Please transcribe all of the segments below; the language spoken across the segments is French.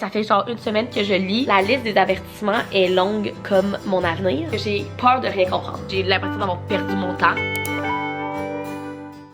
Ça fait genre une semaine que je lis. La liste des avertissements est longue comme mon avenir. J'ai peur de rien comprendre. J'ai l'impression d'avoir perdu mon temps.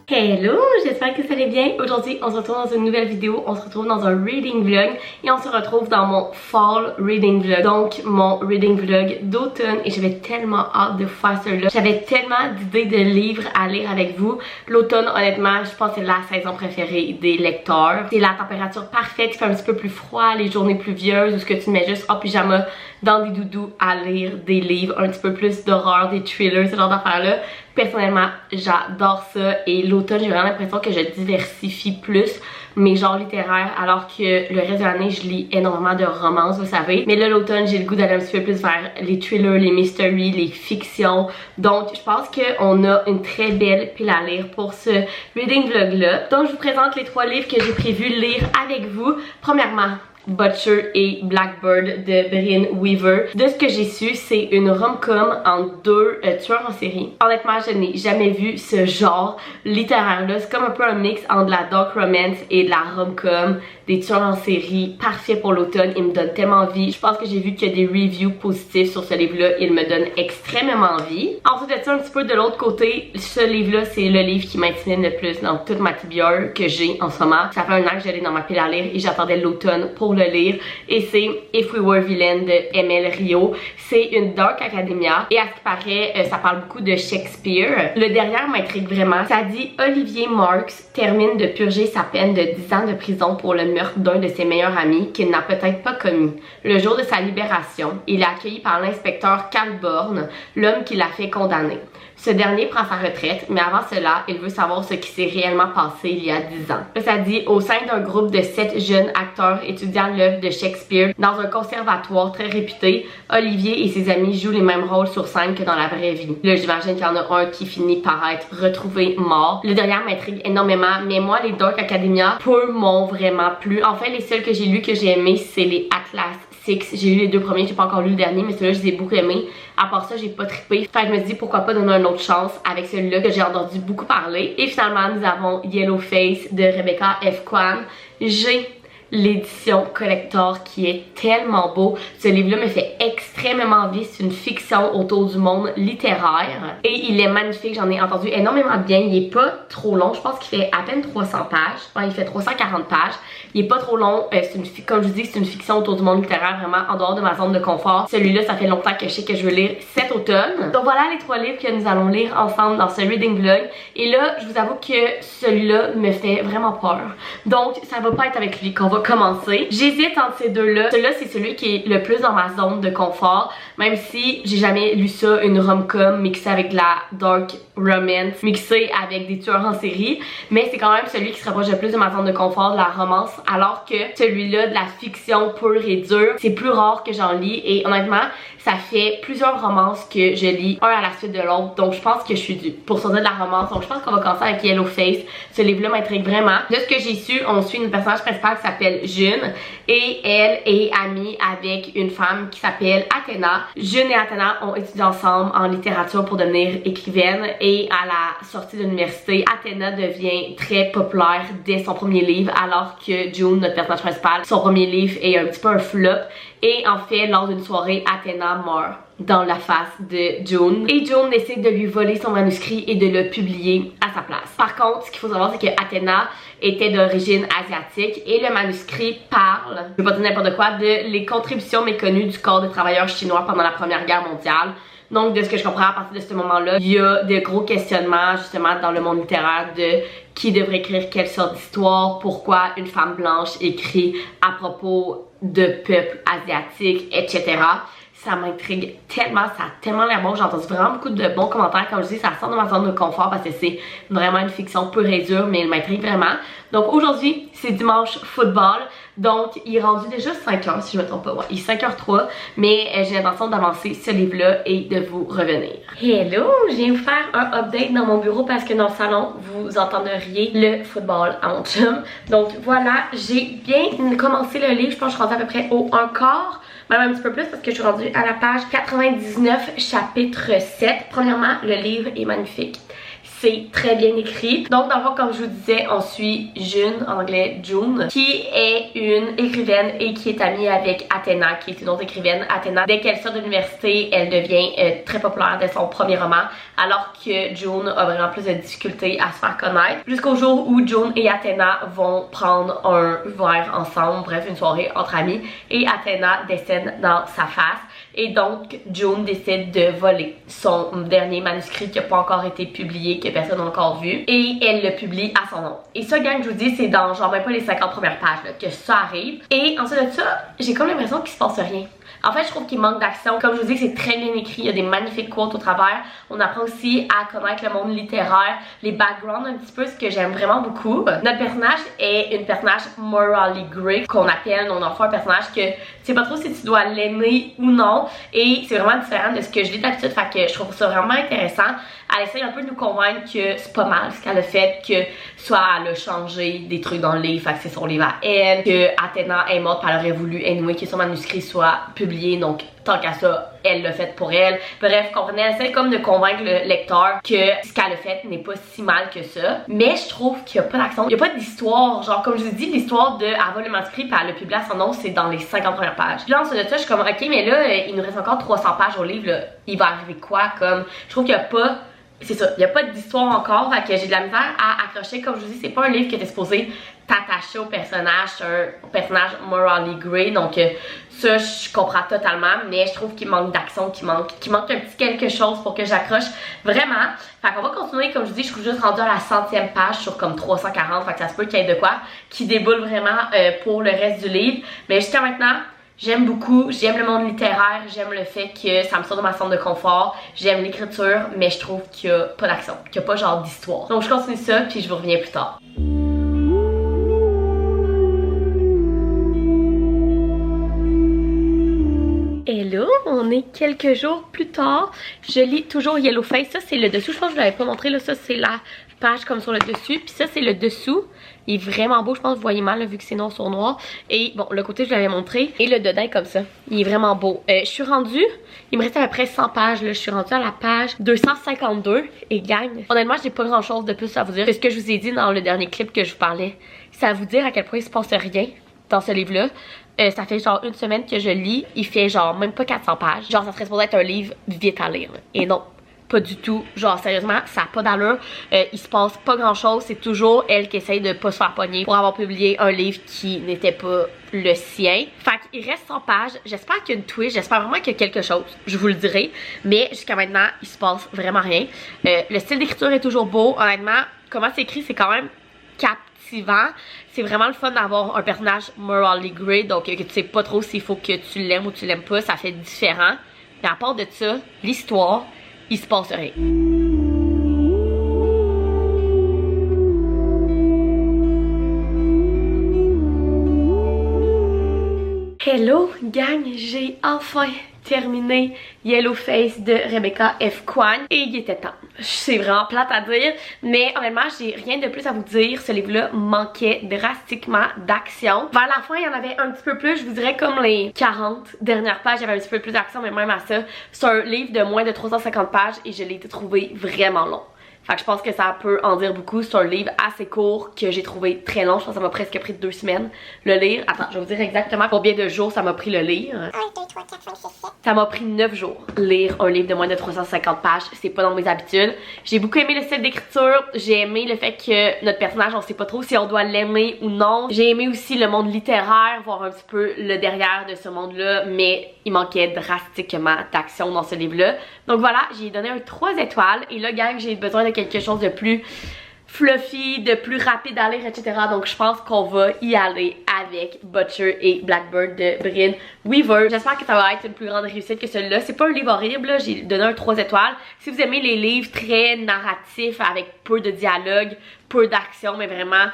Hello, j'espère que ça allait bien. Aujourd'hui, on se retrouve dans une nouvelle vidéo. On se retrouve dans un reading vlog et on se retrouve dans mon fall reading vlog. Donc, mon reading vlog d'automne et j'avais tellement hâte de faire cela. J'avais tellement d'idées de livres à lire avec vous. L'automne, honnêtement, je pense que c'est la saison préférée des lecteurs. C'est la température parfaite, il fait un petit peu plus froid, les journées pluvieuses où ce que tu mets juste en pyjama dans des doudous à lire des livres un petit peu plus d'horreur, des thrillers, ce genre d'affaires-là. Personnellement, j'adore ça et l'automne, j'ai vraiment l'impression que je diversifie plus mes genres littéraires alors que le reste de l'année, je lis énormément de romances, vous savez. Mais là, l'automne, j'ai le goût d'aller un petit peu plus vers les thrillers, les mysteries, les fictions. Donc, je pense qu'on a une très belle pile à lire pour ce reading vlog-là. Donc, je vous présente les 3 livres que j'ai prévu lire avec vous. Premièrement, Butcher et Blackbird de Brian Weaver. De ce que j'ai su, c'est une rom-com entre 2 tueurs en série. Honnêtement, je n'ai jamais vu ce genre littéraire-là. C'est comme un peu un mix entre la dark romance et de la rom-com, des tueurs en série, parfait pour l'automne. Il me donne tellement envie. Je pense que j'ai vu qu'il y a des reviews positifs sur ce livre-là. Il me donne extrêmement envie. Ensuite de ça, un petit peu de l'autre côté, ce livre-là, c'est le livre qui m'intimide le plus dans toute ma TBR que j'ai en ce moment. Ça fait 1 an que je l'ai dans ma pile à lire et j'attendais l'automne pour le lire et c'est If We Were Villain de ML Rio. C'est une dark academia et à ce qui paraît ça parle beaucoup de Shakespeare. Le derrière m'intrigue vraiment. Ça dit Olivier Marks termine de purger sa peine de 10 ans de prison pour le meurtre d'un de ses meilleurs amis qu'il n'a peut-être pas commis. Le jour de sa libération, il est accueilli par l'inspecteur Calborn, l'homme qui l'a fait condamner. Ce dernier prend sa retraite, mais avant cela, il veut savoir ce qui s'est réellement passé il y a 10 ans. Là, ça dit, au sein d'un groupe de 7 jeunes acteurs étudiant l'œuvre de Shakespeare dans un conservatoire très réputé, Olivier et ses amis jouent les mêmes rôles sur scène que dans la vraie vie. Là, j'imagine qu'il y en a un qui finit par être retrouvé mort. Le derrière m'intrigue énormément, mais moi, les Dark Academia, peu m'ont vraiment plu. En fait, les seuls que j'ai lus que j'ai aimés, c'est les Atlas. J'ai lu les 2 premiers, j'ai pas encore lu le dernier, mais celui-là je les ai beaucoup aimés. À part ça, j'ai pas trippé. Fait que je me suis dit pourquoi pas donner une autre chance avec celui-là que j'ai entendu beaucoup parler. Et finalement, nous avons Yellow Face de Rebecca F. Kwan. J'ai l'édition collector qui est tellement beau. Ce livre-là me fait extrêmement envie. C'est une fiction autour du monde littéraire. Et il est magnifique. J'en ai entendu énormément bien. Il est pas trop long. Je pense qu'il fait à peine 300 pages. Enfin, il fait 340 pages. Il est pas trop long. Comme je vous dis, c'est une fiction autour du monde littéraire, vraiment en dehors de ma zone de confort. Celui-là, ça fait longtemps que je sais que je veux lire cet automne. Donc voilà les 3 livres que nous allons lire ensemble dans ce reading vlog. Et là, je vous avoue que celui-là me fait vraiment peur. Donc, ça va pas être avec lui qu'on va commencer. J'hésite entre ces deux-là. Celui-là, c'est celui qui est le plus dans ma zone de confort. Même si j'ai jamais lu ça, une rom-com mixée avec de la dark romance, mixée avec des tueurs en série. Mais c'est quand même celui qui se rapproche le plus de ma zone de confort, de la romance. Alors que celui-là, de la fiction pure et dure, c'est plus rare que j'en lis. Et honnêtement, ça fait plusieurs romances que je lis, un à la suite de l'autre. Donc je pense que je suis due pour sortir de la romance. Donc je pense qu'on va commencer avec Yellow Face. Ce livre-là m'intrigue vraiment. De ce que j'ai su, on suit une personnage principale qui s'appelle June. Et elle est amie avec une femme qui s'appelle Athéna. June et Athéna ont étudié ensemble en littérature pour devenir écrivaine. Et à la sortie de l'université, Athéna devient très populaire dès son premier livre. Alors que June, notre personnage principal, son premier livre est un petit peu un flop. Et en fait, lors d'une soirée, Athéna meurt dans la face de June. Et June décide de lui voler son manuscrit et de le publier à sa place. Par contre, ce qu'il faut savoir, c'est que Athéna était d'origine asiatique et le manuscrit parle, je vais pas dire n'importe quoi, de les contributions méconnues du corps des travailleurs chinois pendant la Première Guerre mondiale. Donc, de ce que je comprends à partir de ce moment-là, il y a de gros questionnements justement dans le monde littéraire de qui devrait écrire quelle sorte d'histoire, pourquoi une femme blanche écrit à propos de peuples asiatiques, etc. Ça m'intrigue tellement, ça a tellement l'air bon. J'ai entendu vraiment beaucoup de bons commentaires. Comme je dis, ça sort de ma zone de confort parce que c'est vraiment une fiction pure et dure, mais elle m'intrigue vraiment. Donc aujourd'hui, c'est dimanche football. Donc il est rendu déjà 5h si je me trompe pas. Ouais, il est 5h03, mais j'ai l'intention d'avancer ce livre-là et de vous revenir. Hello! Je viens vous faire un update dans mon bureau parce que dans le salon, vous entendriez le football à mon chum. Donc voilà, j'ai bien commencé le livre. Je pense que je suis rendue à peu près au 1/4. Même un petit peu plus parce que je suis rendue à la page 99, chapitre 7. Premièrement, le livre est magnifique. c'est très bien écrit. Donc dans le fond, comme je vous disais, on suit June, en anglais June, qui est une écrivaine et qui est amie avec Athena, qui est une autre écrivaine. Athena, dès qu'elle sort de l'université, elle devient très populaire dès son premier roman, alors que June a vraiment plus de difficultés à se faire connaître. Jusqu'au jour où June et Athena vont prendre un verre ensemble, bref, une soirée entre amis, et Athena décède dans sa face. Et donc, June décide de voler son dernier manuscrit qui n'a pas encore été publié, que personne n'a encore vu. Et elle le publie à son nom. Et ça, gang, je vous dis, c'est dans genre même pas les 50 premières pages là, que ça arrive. Et ensuite de ça, j'ai comme l'impression qu'il se passe rien. En fait, je trouve qu'il manque d'action. Comme je vous dis, c'est très bien écrit. Il y a des magnifiques quotes au travers. On apprend aussi à connaître le monde littéraire, les backgrounds un petit peu, ce que j'aime vraiment beaucoup. Notre personnage est une personnage morally grey, qu'on appelle, on en fait un personnage que tu sais pas trop si tu dois l'aimer ou non. Et c'est vraiment différent de ce que je lis d'habitude. Fait que je trouve ça vraiment intéressant. Elle essaye un peu de nous convaincre que c'est pas mal ce qu'elle a fait, que soit elle a changé des trucs dans le livre, fait que c'est son livre à elle, que Athena est morte, puis elle aurait voulu anyway que son manuscrit soit publié, donc tant qu'à ça, elle l'a fait pour elle. Bref, comprenez, elle essaie comme de convaincre le lecteur que ce qu'elle a fait n'est pas si mal que ça. Mais je trouve qu'il n'y a pas d'action, il n'y a pas d'histoire. Genre, comme je vous dis, l'histoire de elle vole le manuscrit puis elle le publie à son nom, c'est dans les 50 premières pages. Puis là, ensuite de ça, je suis comme, ok, mais là, il nous reste encore 300 pages au livre, là. Il va arriver quoi? Comme, je trouve qu'il n'y a pas. C'est ça, il n'y a pas d'histoire encore, fait que j'ai de la misère à accrocher. Comme je vous dis, c'est pas un livre qui était supposé t'attacher au personnage, c'est un personnage morally grey, donc ça je comprends totalement, mais je trouve qu'il manque d'action, qu'il manque un petit quelque chose pour que j'accroche vraiment. Fait qu'on va continuer, comme je vous dis, je suis juste rendue à la 100e page sur comme 340, fait que ça se peut qu'il y ait de quoi qui déboule vraiment pour le reste du livre, mais jusqu'à maintenant, j'aime beaucoup, j'aime le monde littéraire, j'aime le fait que ça me sort de ma zone de confort, j'aime l'écriture, mais je trouve qu'il n'y a pas d'action, qu'il n'y a pas genre d'histoire. Donc je continue ça, puis je vous reviens plus tard. Hello, on est quelques jours plus tard. Je lis toujours Yellowface. Ça, c'est le dessous. Je pense que je ne l'avais pas montré. Là, ça, c'est la page comme sur le dessus. Puis ça, c'est le dessous. Il est vraiment beau. Je pense que vous voyez mal là, vu que c'est noir sur noir. Et bon, le côté, je l'avais montré. Et le dedans est comme ça. Il est vraiment beau. Je suis rendue. Il me reste à peu près 100 pages. Là. Je suis rendue à la page 252. Et gagne. Honnêtement, j'ai pas grand chose de plus à vous dire que ce que je vous ai dit dans le dernier clip que je vous parlais. C'est à vous dire à quel point il se passe rien dans ce livre-là. Ça fait genre une semaine que je lis. Il fait genre même pas 400 pages. Genre ça serait supposé être un livre vite à lire. Et non, pas du tout. Genre sérieusement, ça n'a pas d'allure. Il se passe pas grand chose. C'est toujours elle qui essaye de pas se faire pogner pour avoir publié un livre qui n'était pas le sien. Fait qu'il reste 100 pages. J'espère qu'il y a une twist. J'espère vraiment qu'il y a quelque chose. Je vous le dirai. Mais jusqu'à maintenant, il se passe vraiment rien. Le style d'écriture est toujours beau. Honnêtement, comment c'est écrit, c'est quand même captivant. C'est vraiment le fun d'avoir un personnage morally grey, donc que tu sais pas trop s'il faut que tu l'aimes ou tu l'aimes pas, ça fait différent. Mais à part de ça, l'histoire, il se passe rien. Hello gang, j'ai enfin terminé Yellowface de Rebecca F. Kuang et il était temps. C'est vraiment plate à dire, mais honnêtement j'ai rien de plus à vous dire. Ce livre-là manquait drastiquement d'action. Vers la fin il y en avait un petit peu plus, je vous dirais comme les 40 dernières pages, il y avait un petit peu plus d'action, mais même à ça, c'est un livre de moins de 350 pages et je l'ai trouvé vraiment long. Fait que je pense que ça peut en dire beaucoup. C'est un livre assez court que j'ai trouvé très long. Je pense que ça m'a presque pris 2 semaines le lire. Attends, je vais vous dire exactement combien de jours ça m'a pris le lire. 1, 2, 3, 4, 5, 6, 7. Ça m'a pris 9 jours lire un livre de moins de 350 pages. C'est pas dans mes habitudes. J'ai beaucoup aimé le style d'écriture. J'ai aimé le fait que notre personnage, on sait pas trop si on doit l'aimer ou non. J'ai aimé aussi le monde littéraire, voir un petit peu le derrière de ce monde-là. Mais il manquait drastiquement d'action dans ce livre-là. Donc voilà, j'ai donné un 3 étoiles. Et là, gang, j'ai besoin de quelque chose de plus fluffy, de plus rapide à lire, etc. Donc je pense qu'on va y aller avec Butcher et Blackbird de Brynne Weaver. J'espère que ça va être une plus grande réussite que celui-là. C'est pas un livre horrible, j'ai donné un 3 étoiles. Si vous aimez les livres très narratifs avec peu de dialogue, peu d'action, mais vraiment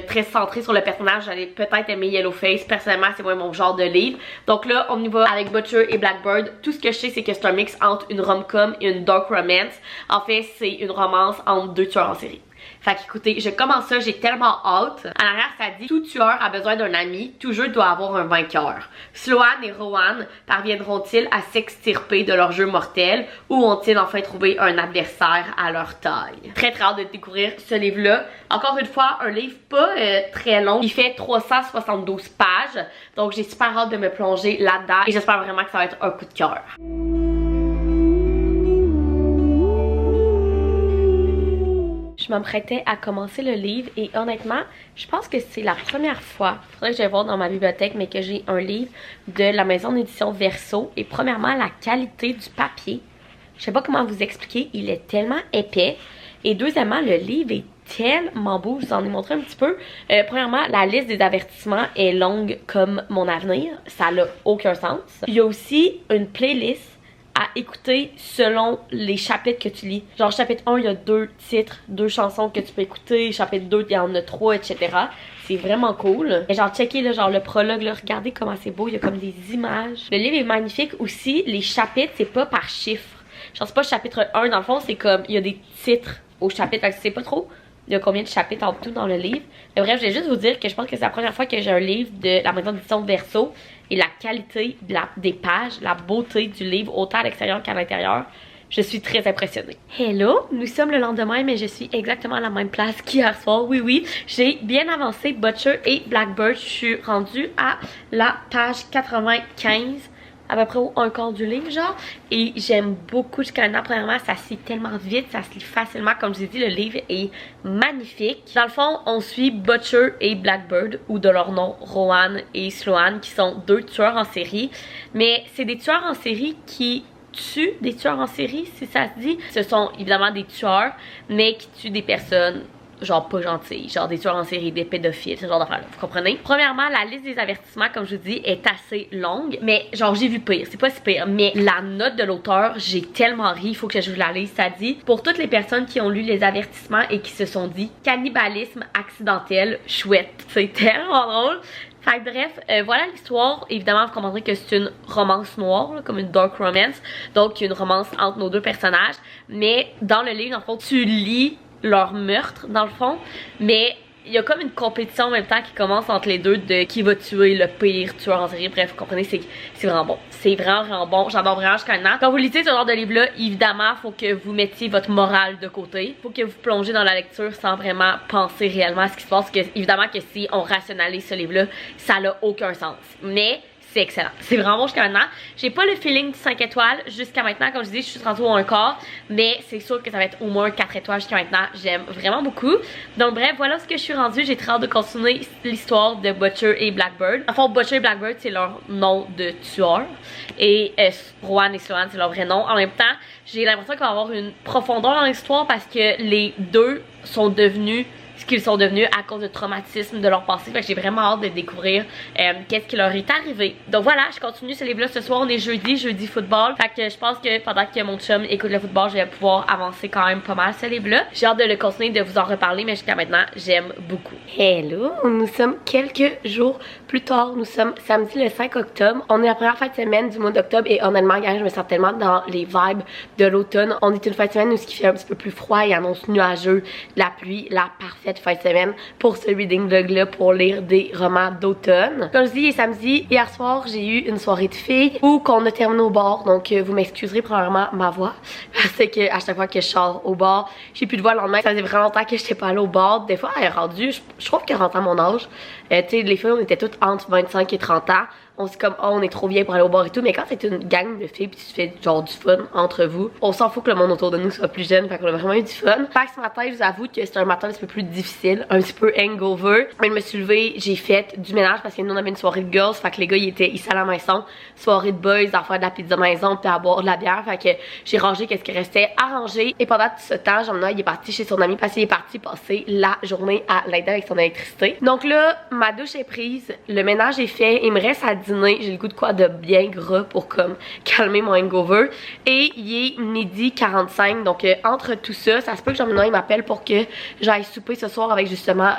très centré sur le personnage, j'allais peut-être aimer Yellowface. Personnellement, c'est moins mon genre de livre. Donc là, on y va avec Butcher et Blackbird. Tout ce que je sais, c'est que c'est un mix entre une rom-com et une dark romance. En fait, c'est une romance entre 2 tueurs en série. Fait qu'écoutez, je commence ça, j'ai tellement hâte. En arrière, ça dit « Tout tueur a besoin d'un ami, tout jeu doit avoir un vainqueur. Sloane et Rowan parviendront-ils à s'extirper de leur jeu mortel ou ont-ils enfin trouvé un adversaire à leur taille? » Très hâte de découvrir ce livre-là. Encore une fois, un livre pas très long. Il fait 372 pages, donc j'ai super hâte de me plonger là-dedans et j'espère vraiment que ça va être un coup de cœur. Je m'apprêtais à commencer le livre et honnêtement, je pense que c'est la première fois, faudrait que j'aille voir dans ma bibliothèque, mais que j'ai un livre de la maison d'édition Verso. Et premièrement, la qualité du papier. Je sais pas comment vous expliquer, il est tellement épais. Et deuxièmement, le livre est tellement beau, je vous en ai montré un petit peu. Premièrement, la liste des avertissements est longue comme mon avenir, ça n'a aucun sens. Il y a aussi une playlist à écouter selon les chapitres que tu lis. Genre chapitre 1, il y a 2 titres, 2 chansons que tu peux écouter. Chapitre 2, il y en a 3, etc. C'est vraiment cool. Et genre checker là, genre le prologue, là, regardez comment c'est beau, il y a comme des images. Le livre est magnifique aussi, les chapitres, c'est pas par chiffre. Genre c'est pas chapitre 1, dans le fond, c'est comme, il y a des titres au chapitre, je sais pas trop il y a combien de chapitres en tout dans le livre. Mais bref, je vais juste vous dire que je pense que c'est la première fois que j'ai un livre de la maison d'édition Verso. Et la qualité des pages, la beauté du livre, autant à l'extérieur qu'à l'intérieur, je suis très impressionnée. Hello, nous sommes le lendemain, mais je suis exactement à la même place qu'hier soir. Oui, oui, j'ai bien avancé Butcher et Blackbird. Je suis rendue à la page 95. À peu près au un quart du livre, genre. Et j'aime beaucoup jusqu'à maintenant. Premièrement, ça se lit tellement vite, ça se lit facilement. Comme je vous ai dit, le livre est magnifique. Dans le fond, on suit Butcher et Blackbird, ou de leur nom, Rowan et Sloane, qui sont 2 tueurs en série. Mais c'est des tueurs en série qui tuent des tueurs en série, si ça se dit. Ce sont évidemment des tueurs, mais qui tuent des personnes genre pas gentilles, genre des tueurs en série, des pédophiles, ce genre d'affaires-là, vous comprenez? Premièrement, la liste des avertissements, comme je vous dis, est assez longue, mais genre j'ai vu pire, c'est pas si pire, mais la note de l'auteur, j'ai tellement ri, il faut que je vous la lise, ça dit « Pour toutes les personnes qui ont lu les avertissements et qui se sont dit « Cannibalisme accidentel, chouette ». C'est tellement drôle. Fait que bref, voilà l'histoire. Évidemment, vous comprendrez que c'est une romance noire, là, comme une dark romance. Donc, il y a une romance entre nos 2 personnages. Mais dans le livre, dans le fond, tu lis leur meurtre, dans le fond. Mais il y a comme une compétition en même temps qui commence entre les deux de qui va tuer le pire tueur en série. Bref, vous comprenez, c'est vraiment bon. C'est vraiment bon. J'adore vraiment jusqu'à maintenant. Quand vous lisez ce genre de livre-là, évidemment, faut que vous mettiez votre morale de côté. Faut que vous plongez dans la lecture sans vraiment penser réellement à ce qui se passe. Que, évidemment que si on rationalise ce livre-là, ça n'a aucun sens. Mais c'est excellent. C'est vraiment bon jusqu'à maintenant. J'ai pas le feeling du 5 étoiles jusqu'à maintenant. Comme je dis, je suis rendue au 1 quart. Mais c'est sûr que ça va être au moins 4 étoiles jusqu'à maintenant. J'aime vraiment beaucoup. Donc bref, voilà ce que je suis rendue. J'ai très hâte de continuer l'histoire de Butcher et Blackbird. En fait, Butcher et Blackbird, c'est leur nom de tueur. Et Rowan et Sloane, c'est leur vrai nom. En même temps, j'ai l'impression qu'il va y avoir une profondeur dans l'histoire parce que les deux sont devenus ce qu'ils sont devenus à cause du traumatisme de leur passé. Fait que j'ai vraiment hâte de découvrir qu'est-ce qui leur est arrivé. Donc voilà, je continue ce livre-là ce soir. On est jeudi football. Fait que je pense que pendant que mon chum écoute le football, je vais pouvoir avancer quand même pas mal ce livre-là. J'ai hâte de le continuer, de vous en reparler, mais jusqu'à maintenant, j'aime beaucoup. Hello! Nous sommes quelques jours plus tard. Nous sommes samedi le 5 octobre. On est la première fin de semaine du mois d'octobre et honnêtement, gang, je me sens tellement dans les vibes de l'automne. On est une fin de semaine où ce qui fait un petit peu plus froid et annonce nuageux, la pluie, la parfaite fin de semaine pour ce reading vlog là pour lire des romans d'automne. Comme je dis, il est samedi. Hier soir, j'ai eu une soirée de filles où qu'on a terminé au bar. Donc vous m'excuserez probablement ma voix parce que à chaque fois que je sors au bar, j'ai plus de voix le lendemain. Ça faisait vraiment longtemps que j'étais pas allée au bar. Des fois, elle est rendue, je trouve qu'elle rentre à mon âge. Tu sais, les filles, on était toutes entre 25 et 30 ans. On se dit comme, oh, on est trop vieille pour aller au bar et tout. Mais quand c'est une gang de filles pis tu fais genre du fun entre vous, on s'en fout que le monde autour de nous soit plus jeune. Fait qu'on a vraiment eu du fun. Fait que ce matin, je vous avoue que c'était un matin un petit peu plus difficile, un petit peu hangover. Mais je me suis levée, j'ai fait du ménage parce que nous on avait une soirée de girls. Fait que les gars ils étaient ici à la maison. Soirée de boys, à faire de la pizza maison puis à boire de la bière. Fait que j'ai rangé qu'est-ce qui restait à ranger. Et pendant tout ce temps, Jean-Noël il est parti chez son ami parce qu'il est parti passer la journée à l'aider avec son électricité. Donc là, ma douche est prise, le ménage est fait. Il me reste à dire dîner, j'ai le goût de quoi de bien gras pour comme calmer mon hangover. Et il est 12h45, donc entre tout ça, ça se peut que Jean-Benoît m'appelle pour que j'aille souper ce soir avec justement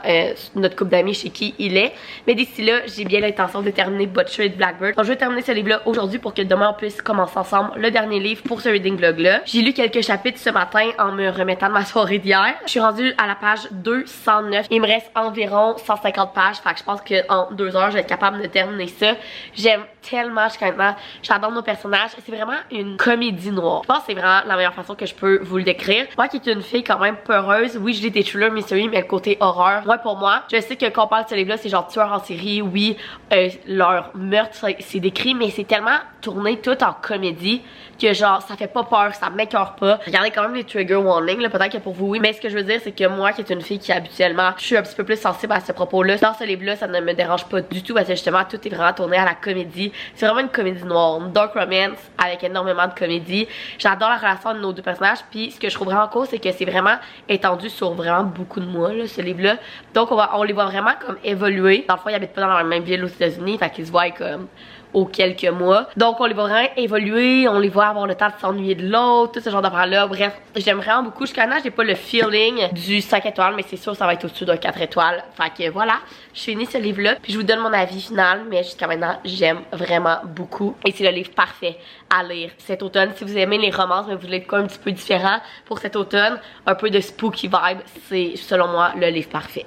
notre couple d'amis chez qui il est. Mais d'ici là, j'ai bien l'intention de terminer Butcher et Blackbird. Donc je vais terminer ce livre-là aujourd'hui pour que demain on puisse commencer ensemble le dernier livre pour ce reading vlog-là. J'ai lu quelques chapitres ce matin en me remettant de ma soirée d'hier. Je suis rendue à la page 209. Il me reste environ 150 pages, fait que je pense qu'en 2 heures, je vais être capable de terminer ça. J'aime tellement jusqu'à maintenant. J'adore nos personnages. C'est vraiment une comédie noire. Je pense que c'est vraiment la meilleure façon que je peux vous le décrire. Moi qui est une fille quand même peureuse, oui, je lis des thrillers mystery, mais le côté horreur, moi pour moi, je sais que quand on parle de ce livre-là, c'est genre tueur en série, oui, leur meurtre, c'est décrit, mais c'est tellement tourné tout en comédie que genre ça fait pas peur, ça m'écoeure pas. Regardez quand même les trigger warnings, là, peut-être que pour vous oui, mais ce que je veux dire c'est que moi qui est une fille qui habituellement je suis un petit peu plus sensible à ce propos-là, dans ce livre-là ça ne me dérange pas du tout parce que justement tout est vraiment tourné à la comédie. C'est vraiment une comédie noire, une dark romance avec énormément de comédie. J'adore la relation de nos deux personnages, puis ce que je trouve vraiment cool c'est que c'est vraiment étendu sur vraiment beaucoup de mois là, ce livre-là. Donc on les voit vraiment comme évoluer. Dans le fond ils habitent pas dans la même ville aux États-Unis, fait qu'ils se voient comme aux quelques mois. Donc on les voit vraiment évoluer, on les voit avoir le temps de s'ennuyer de l'autre, tout ce genre d'affaires là. Bref, j'aime vraiment beaucoup. Jusqu'à maintenant, j'ai pas le feeling du 5 étoiles, mais c'est sûr ça va être au-dessus d'un 4 étoiles. Fait que voilà, je finis ce livre-là, puis je vous donne mon avis final, mais jusqu'à maintenant, j'aime vraiment beaucoup. Et c'est le livre parfait à lire cet automne. Si vous aimez les romances, mais vous voulez quoi un petit peu différent pour cet automne, un peu de spooky vibe, c'est selon moi le livre parfait.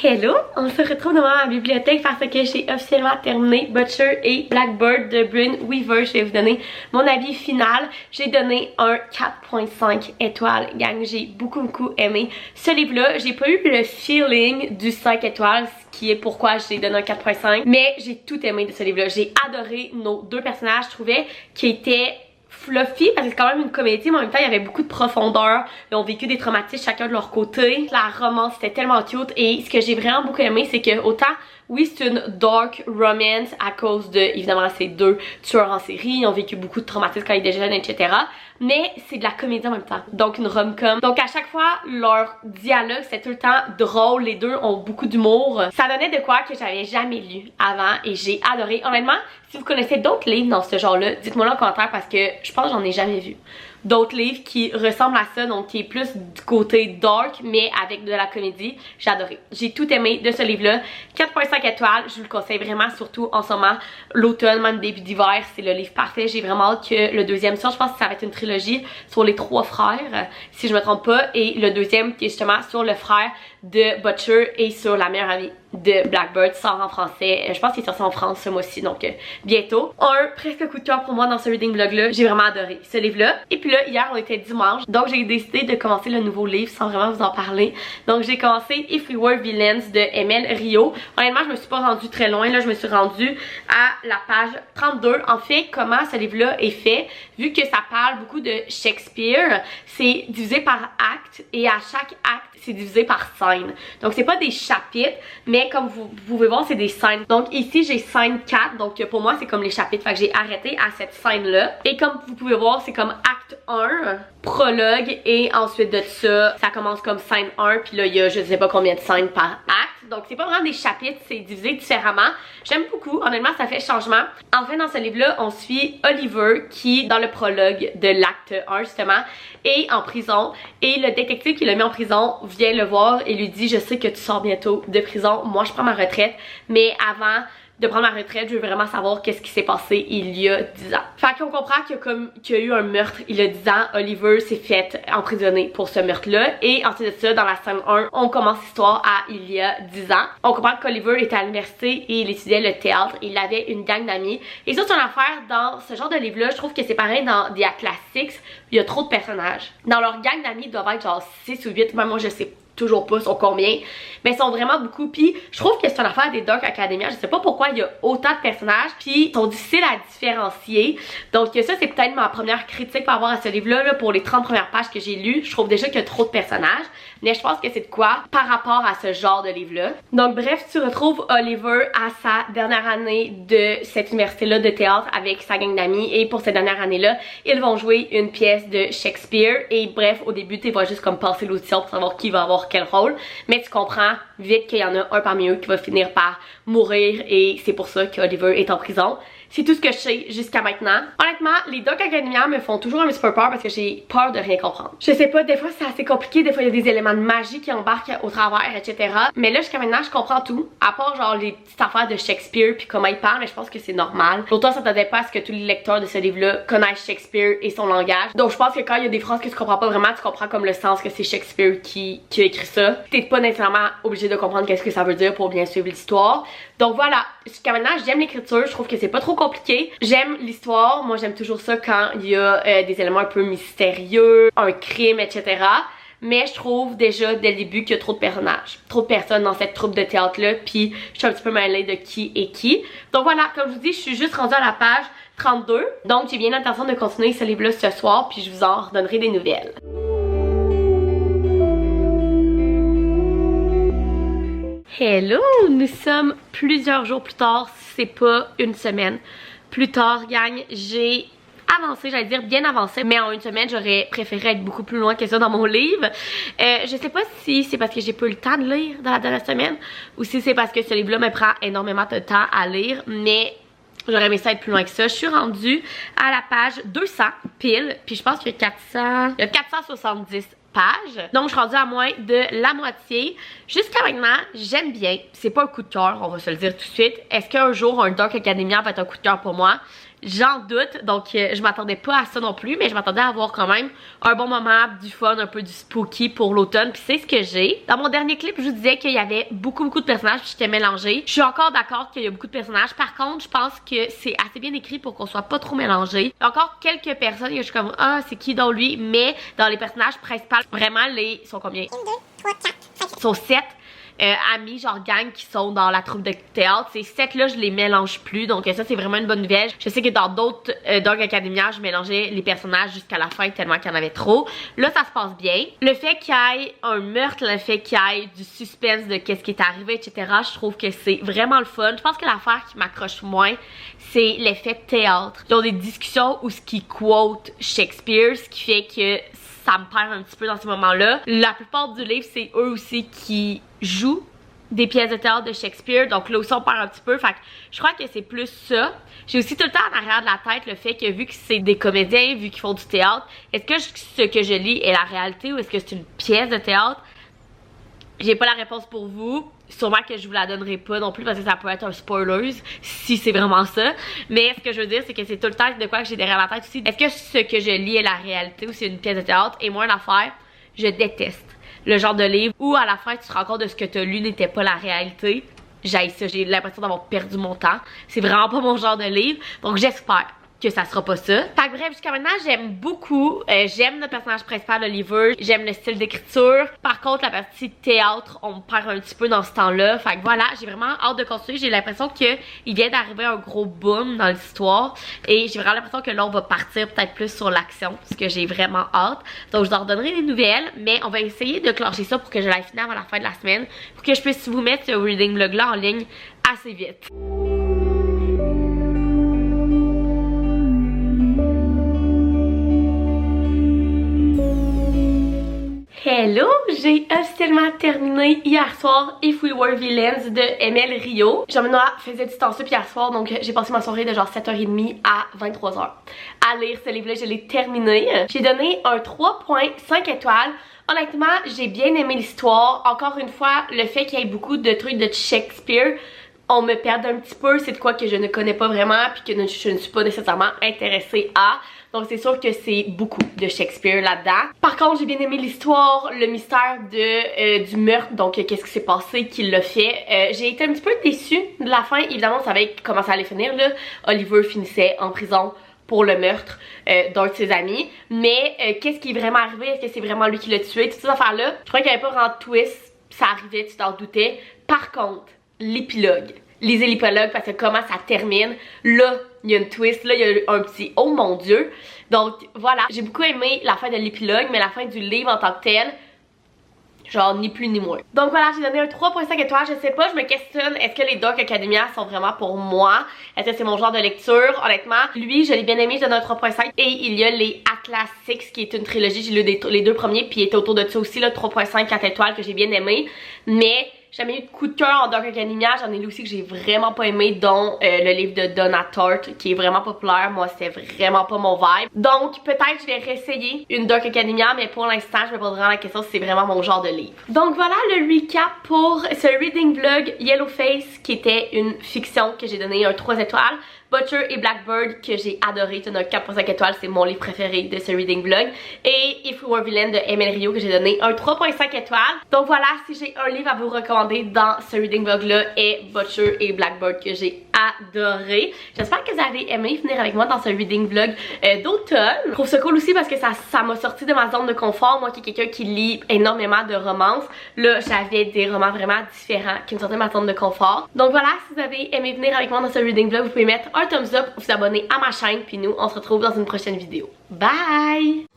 Hello, on se retrouve devant ma bibliothèque parce que j'ai officiellement terminé Butcher et Blackbird de Brynne Weaver. Je vais vous donner mon avis final. J'ai donné un 4.5 étoiles, gang. J'ai beaucoup aimé ce livre-là. J'ai pas eu le feeling du 5 étoiles, ce qui est pourquoi j'ai donné un 4.5. Mais j'ai tout aimé de ce livre-là. J'ai adoré nos deux personnages. Je trouvais qu'ils étaient fluffy parce que c'est quand même une comédie, mais en même temps il y avait beaucoup de profondeur. Ils ont vécu des traumatismes chacun de leur côté. La romance c'était tellement cute et ce que j'ai vraiment beaucoup aimé c'est que autant oui c'est une dark romance à cause de évidemment ces deux tueurs en série, ils ont vécu beaucoup de traumatismes quand ils étaient jeunes, etc. Mais c'est de la comédie en même temps, donc une rom-com. Donc à chaque fois leur dialogue c'est tout le temps drôle, les deux ont beaucoup d'humour. Ça donnait de quoi que j'avais jamais lu avant et j'ai adoré. Honnêtement, si vous connaissez d'autres livres dans ce genre-là, dites-moi là en commentaire parce que je pense que j'en ai jamais vu d'autres livres qui ressemblent à ça, donc qui est plus du côté dark mais avec de la comédie. J'ai adoré, j'ai tout aimé de ce livre-là. 4.5 étoiles, je vous le conseille vraiment, surtout en ce moment, l'automne, même début d'hiver, c'est le livre parfait. J'ai vraiment hâte que le deuxième sorte. Je pense que ça va être une trilogie sur les 3 frères, si je me trompe pas, et le deuxième qui est justement sur le frère de Butcher et sur la meilleure amie de Blackbird, sort en français. Je pense qu'il est sorti en France ce mois-ci, donc bientôt. Un presque coup de cœur pour moi dans ce reading vlog là. J'ai vraiment adoré ce livre là. Et puis là, hier on était dimanche, donc j'ai décidé de commencer le nouveau livre sans vraiment vous en parler. Donc j'ai commencé If We Were Villains de Emel Rio. Honnêtement, je me suis pas rendue très loin, là je me suis rendue à la page 32. En fait, comment ce livre là est fait, vu que ça parle beaucoup de Shakespeare, c'est divisé par acte et à chaque acte c'est divisé par scène. Donc c'est pas des chapitres, mais comme vous pouvez voir c'est des scènes. Donc ici j'ai scène 4, donc pour moi c'est comme les chapitres, fait que j'ai arrêté à cette scène là. Et comme vous pouvez voir c'est comme acte 1, prologue, et ensuite de ça commence comme scène 1, puis là il y a je sais pas combien de scènes par acte. Donc c'est pas vraiment des chapitres, c'est divisé différemment. J'aime beaucoup, honnêtement ça fait changement. Enfin dans ce livre là on suit Oliver qui dans le prologue de l'acte 1 justement est en prison, et le détective qui l'a mis en prison vient le voir et lui dit je sais que tu sors bientôt de prison, moi je prends ma retraite, mais avant de prendre ma retraite, je veux vraiment savoir qu'est-ce qui s'est passé il y a 10 ans. Fait qu'on comprend qu'il y a eu un meurtre il y a 10 ans, Oliver s'est fait emprisonner pour ce meurtre-là, et ensuite de ça, dans la scène 1, on commence l'histoire à il y a 10 ans. On comprend qu'Oliver était à l'université et il étudiait le théâtre, il avait une gang d'amis, et ça c'est une affaire dans ce genre de livre-là, je trouve que c'est pareil dans The Classics, il y a trop de personnages. Dans leur gang d'amis, ils doivent être genre 6 ou 8, même moi je sais toujours pas sont combien, mais ils sont vraiment beaucoup. Puis je trouve que c'est une affaire des Dark Academia, je sais pas pourquoi il y a autant de personnages, puis ils sont difficiles à différencier. Donc ça c'est peut-être ma première critique par rapport à ce livre-là, là, pour les 30 premières pages que j'ai lues. Je trouve déjà qu'il y a trop de personnages, mais je pense que c'est de quoi par rapport à ce genre de livre-là. Donc bref, tu retrouves Oliver à sa dernière année de cette université-là de théâtre avec sa gang d'amis, et pour cette dernière année-là, ils vont jouer une pièce de Shakespeare. Et bref, au début, tu vas juste comme passer l'audition pour savoir qui va avoir quel rôle, mais tu comprends vite qu'il y en a un parmi eux qui va finir par mourir, et c'est pour ça qu'Oliver est en prison. C'est tout ce que je sais jusqu'à maintenant. Honnêtement, les Dark Academia me font toujours un petit peu peur parce que j'ai peur de rien comprendre. Je sais pas, des fois c'est assez compliqué, des fois il y a des éléments de magie qui embarquent au travers, etc. Mais là jusqu'à maintenant je comprends tout, à part genre les petites affaires de Shakespeare puis comment il parle, mais je pense que c'est normal. L'auteur s'attendait pas à ce que tous les lecteurs de ce livre-là connaissent Shakespeare et son langage. Donc je pense que quand il y a des phrases que tu comprends pas vraiment, tu comprends comme le sens que c'est Shakespeare qui a écrit ça. T'es pas nécessairement obligé de comprendre qu'est-ce que ça veut dire pour bien suivre l'histoire. Donc voilà, jusqu'à maintenant j'aime l'écriture, je trouve que c'est pas trop compliqué. J'aime l'histoire, moi j'aime toujours ça quand il y a des éléments un peu mystérieux, un crime, etc. Mais je trouve déjà dès le début qu'il y a trop de personnages, trop de personnes dans cette troupe de théâtre là, puis je suis un petit peu mêlée de qui est qui. Donc voilà, comme je vous dis, je suis juste rendue à la page 32. Donc j'ai bien l'intention de continuer ce livre là ce soir, puis je vous en redonnerai des nouvelles. Hello! Nous sommes plusieurs jours plus tard, c'est pas une semaine plus tard, gang. J'ai avancé, j'allais dire bien avancé, mais en une semaine j'aurais préféré être beaucoup plus loin que ça dans mon livre. Je sais pas si c'est parce que j'ai pas eu le temps de lire dans la dernière semaine ou si c'est parce que ce livre-là me prend énormément de temps à lire, mais j'aurais aimé ça être plus loin que ça. Je suis rendue à la page 200 pile, puis je pense qu'il y a 470 pages. Donc je suis rendue à moins de la moitié. Jusqu'à maintenant, j'aime bien. C'est pas un coup de cœur, on va se le dire tout de suite. Est-ce qu'un jour un Dark Academia va être un coup de cœur pour moi? J'en doute, donc je m'attendais pas à ça non plus, mais je m'attendais à avoir quand même un bon moment, du fun, un peu du spooky pour l'automne, puis c'est ce que j'ai. Dans mon dernier clip, je vous disais qu'il y avait beaucoup de personnages, puis j'étais mélangée. Je suis encore d'accord qu'il y a beaucoup de personnages, par contre, je pense que c'est assez bien écrit pour qu'on soit pas trop mélangé. Il y a encore quelques personnes, je suis comme, ah, c'est qui donc lui? Mais dans les personnages principaux, vraiment, ils sont combien? 1, 2, 3, 4, 5. Ils sont 7. Amis, genre gang qui sont dans la troupe de théâtre. Ces 7 là je les mélange plus, donc ça c'est vraiment une bonne nouvelle. Je sais que dans d'autres Dark Academia je mélangeais les personnages jusqu'à la fin tellement qu'il y en avait trop. Là ça se passe bien. Le fait qu'il y ait un meurtre, le fait qu'il y ait du suspense de qu'est-ce qui est arrivé, etc. Je trouve que c'est vraiment le fun. Je pense que l'affaire qui m'accroche moins, c'est l'effet théâtre. Ils ont des discussions où ce qui quote Shakespeare, ce qui fait que ça me perd un petit peu dans ces moments-là. La plupart du livre, c'est eux aussi qui jouent des pièces de théâtre de Shakespeare, donc là aussi on perd un petit peu, fait que je crois que c'est plus ça. J'ai aussi tout le temps en arrière de la tête le fait que vu que c'est des comédiens, vu qu'ils font du théâtre, est-ce que ce que je lis est la réalité ou est-ce que c'est une pièce de théâtre? J'ai pas la réponse pour vous. Sûrement que je vous la donnerai pas non plus parce que ça peut être un spoiler si c'est vraiment ça. Mais ce que je veux dire, c'est que c'est tout le temps de quoi que j'ai derrière la tête aussi. Est-ce que ce que je lis est la réalité ou c'est une pièce de théâtre? Et moi, l'affaire, je déteste le genre de livre où à la fin tu te rends compte de ce que tu as lu n'était pas la réalité. J'haïs ça, j'ai l'impression d'avoir perdu mon temps. C'est vraiment pas mon genre de livre. Donc j'espère que ça sera pas ça. Fait que bref, jusqu'à maintenant, j'aime beaucoup. J'aime le personnage principal, Oliver. J'aime le style d'écriture. Par contre, la partie théâtre, on me perd un petit peu dans ce temps-là. Fait que voilà, j'ai vraiment hâte de continuer. J'ai l'impression qu'il vient d'arriver un gros boom dans l'histoire. Et j'ai vraiment l'impression que là, on va partir peut-être plus sur l'action. Parce que j'ai vraiment hâte. Donc, je vous en redonnerai des nouvelles. Mais on va essayer de clencher ça pour que je l'aille finir avant la fin de la semaine. Pour que je puisse vous mettre ce reading vlog-là en ligne assez vite. Hello! J'ai officiellement terminé hier soir If We Were Villains de Emile Rio. Jean-Benoît faisait du temps sup hier soir, donc j'ai passé ma soirée de genre 7h30 à 23h à lire ce livre-là. Je l'ai terminé. J'ai donné un 3.5 étoiles. Honnêtement, j'ai bien aimé l'histoire. Encore une fois, le fait qu'il y ait beaucoup de trucs de Shakespeare, on me perd un petit peu. C'est de quoi que je ne connais pas vraiment puis que je ne suis pas nécessairement intéressée à. Donc c'est sûr que c'est beaucoup de Shakespeare là-dedans. Par contre, j'ai bien aimé l'histoire, le mystère du meurtre, donc qu'est-ce qui s'est passé, qui l'a fait. J'ai été un petit peu déçue de la fin. Évidemment, on savait comment ça allait finir là. Oliver finissait en prison pour le meurtre d'un de ses amis. Mais qu'est-ce qui est vraiment arrivé? Est-ce que c'est vraiment lui qui l'a tué? Toutes ces affaires-là, je crois qu'il n'y avait pas vraiment de twist. Ça arrivait, tu t'en doutais. Par contre, l'épilogue. Lisez l'épilogue parce que comment ça termine. Là, il y a une twist. Là, il y a un petit oh mon Dieu. Donc voilà, j'ai beaucoup aimé la fin de l'épilogue, mais la fin du livre en tant que tel, genre ni plus ni moins. Donc voilà, j'ai donné un 3.5 étoiles. Je sais pas, je me questionne, est-ce que les Dark Academia sont vraiment pour moi? Est-ce que c'est mon genre de lecture? Honnêtement, lui, je l'ai bien aimé, je donne un 3.5. Et il y a les Atlas 6 qui est une trilogie. J'ai lu les deux premiers, puis il était autour de ça aussi, là, 3.5, 4 étoiles que j'ai bien aimé. Mais j'ai jamais eu de coup de cœur en Dark Academia. J'en ai lu aussi que j'ai vraiment pas aimé, dont le livre de Donna Tartt, qui est vraiment populaire. Moi, c'était vraiment pas mon vibe. Donc, peut-être je vais réessayer une Dark Academia, mais pour l'instant, je me pose vraiment la question si c'est vraiment mon genre de livre. Donc voilà le recap pour ce reading vlog Yellowface, qui était une fiction que j'ai donné un 3 étoiles. Butcher et Blackbird que j'ai adoré, c'est un 4.5 étoiles, c'est mon livre préféré de ce reading vlog. Et If We Were Villain de Emile Rio que j'ai donné un 3.5 étoiles. Donc voilà, si j'ai un livre à vous recommander dans ce reading vlog là, est Butcher et Blackbird que j'ai adoré. J'espère que vous avez aimé venir avec moi dans ce reading vlog d'automne. Je trouve ça cool aussi parce que ça m'a sorti de ma zone de confort. Moi qui est quelqu'un qui lit énormément de romances, là j'avais des romans vraiment différents qui me sortaient de ma zone de confort. Donc voilà, si vous avez aimé venir avec moi dans ce reading vlog, vous pouvez mettre un thumbs up, vous abonner à ma chaîne, puis nous on se retrouve dans une prochaine vidéo. Bye!